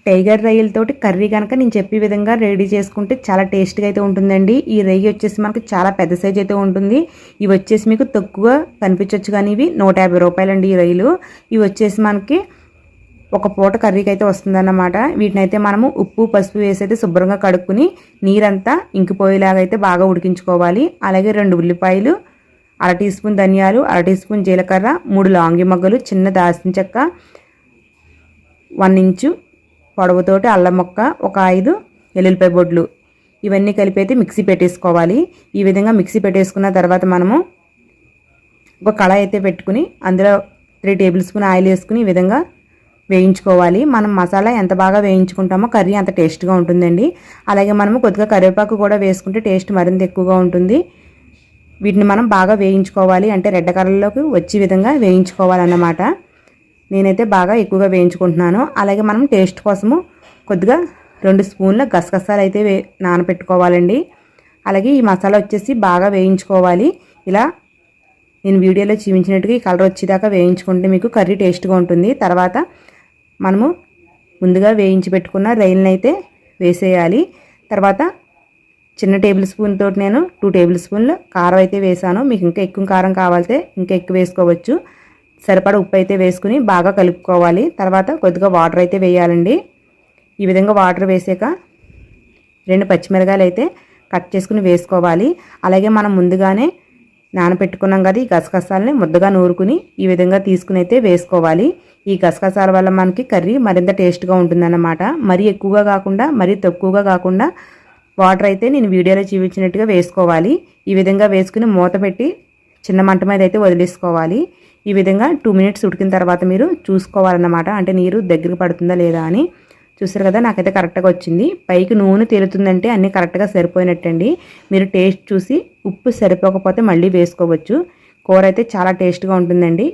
Tiger రొయ్యలతోటి curry కనుక నేను చెప్పే విధంగా రెడీ చేసుకుంటే చాలా టేస్ట్గా అయితే ఉంటుందండి. ఈ రొయ్య వచ్చేసి మనకి చాలా పెద్ద సైజ్ అయితే ఉంటుంది. ఇవి వచ్చేసి మీకు తక్కువ కనిపించవచ్చు, కానీ ఇవి 150 రూపాయలండి ఈ రొయ్యలు. ఇవి వచ్చేసి మనకి ఒక పూట కర్రీకి అయితే వస్తుందన్నమాట. వీటిని అయితే మనము ఉప్పు పసుపు వేసి అయితే శుభ్రంగా కడుక్కుని నీరంతా ఇంకిపోయేలాగా అయితే బాగా ఉడికించుకోవాలి. అలాగే 2 ఉల్లిపాయలు, 1/2 టీ స్పూన్ ధనియాలు, 1/2 టీ స్పూన్ జీలకర్ర, 3 లవంగి మొగ్గలు, చిన్న దాల్చిన చెక్క, 1 ఇంచు పొడవుతోటి అల్లం ముక్క, ఒక 5 ఎల్లుల్లిపాయ బొడ్లు, ఇవన్నీ కలిపి అయితే మిక్సీ పెట్టేసుకోవాలి. ఈ విధంగా మిక్సీ పెట్టేసుకున్న తర్వాత మనము ఒక కళాయి అయితే పెట్టుకుని అందులో 3 టేబుల్ స్పూన్ ఆయిల్ వేసుకుని ఈ విధంగా వేయించుకోవాలి. మనం మసాలా ఎంత బాగా వేయించుకుంటామో కర్రీ అంత టేస్ట్గా ఉంటుందండి. అలాగే మనము కొద్దిగా కరివేపాకు కూడా వేసుకుంటే టేస్ట్ మరింత ఎక్కువగా ఉంటుంది. వీటిని మనం బాగా వేయించుకోవాలి, అంటే రెడ్ కలర్లోకి వచ్చే విధంగా వేయించుకోవాలన్నమాట. నేనైతే బాగా ఎక్కువగా వేయించుకుంటున్నాను. అలాగే మనం టేస్ట్ కోసము కొద్దిగా 2 స్పూన్ల గసగసాలు అయితే నానబెట్టుకోవాలండి. అలాగే ఈ మసాలా వచ్చేసి బాగా వేయించుకోవాలి. ఇలా నేను వీడియోలో చూపించినట్టుగా ఈ కలర్ వచ్చేదాకా వేయించుకుంటే మీకు కర్రీ టేస్ట్గా ఉంటుంది. తర్వాత మనము ముందుగా వేయించి పెట్టుకున్న రొయ్యలను అయితే వేసేయాలి. తర్వాత చిన్న టేబుల్ స్పూన్ తోటి నేను 2 టేబుల్ స్పూన్లు కారం అయితే వేసాను. మీకు ఇంకా ఎక్కువ కారం కావాలితే ఇంకా ఎక్కువ వేసుకోవచ్చు. సరిపడా ఉప్పు అయితే వేసుకుని బాగా కలుపుకోవాలి. తర్వాత కొద్దిగా వాటర్ అయితే వేయాలండి. ఈ విధంగా వాటర్ వేసాక 2 పచ్చిమిరకాయలు అయితే కట్ చేసుకుని వేసుకోవాలి. అలాగే మనం ముందుగానే నానబెట్టుకున్నాం కదా ఈ గసగసాలని ముద్దగా నూరుకుని ఈ విధంగా తీసుకుని అయితే వేసుకోవాలి. ఈ గసగసాల వల్ల మనకి కర్రీ మరింత టేస్ట్గా ఉంటుందన్నమాట. మరీ ఎక్కువగా కాకుండా మరీ తక్కువగా కాకుండా వాటర్ అయితే నేను వీడియోలో చూపించినట్టుగా వేసుకోవాలి. ఈ విధంగా వేసుకుని మూత పెట్టి చిన్న మంట మీద అయితే వదిలేసుకోవాలి. ఈ విధంగా 2 మినిట్స్ ఉడికిన తర్వాత మీరు చూసుకోవాలన్నమాట, అంటే నీరు దగ్గరికి పడుతుందా లేదా అని. చూసారు కదా, నాకైతే కరెక్ట్గా వచ్చింది. పైకి నూనె తేలుతుందంటే అన్నీ కరెక్ట్గా సరిపోయినట్టండి. మీరు టేస్ట్ చూసి ఉప్పు సరిపోకపోతే మళ్ళీ వేసుకోవచ్చు. కూర అయితే చాలా టేస్ట్గా ఉంటుందండి.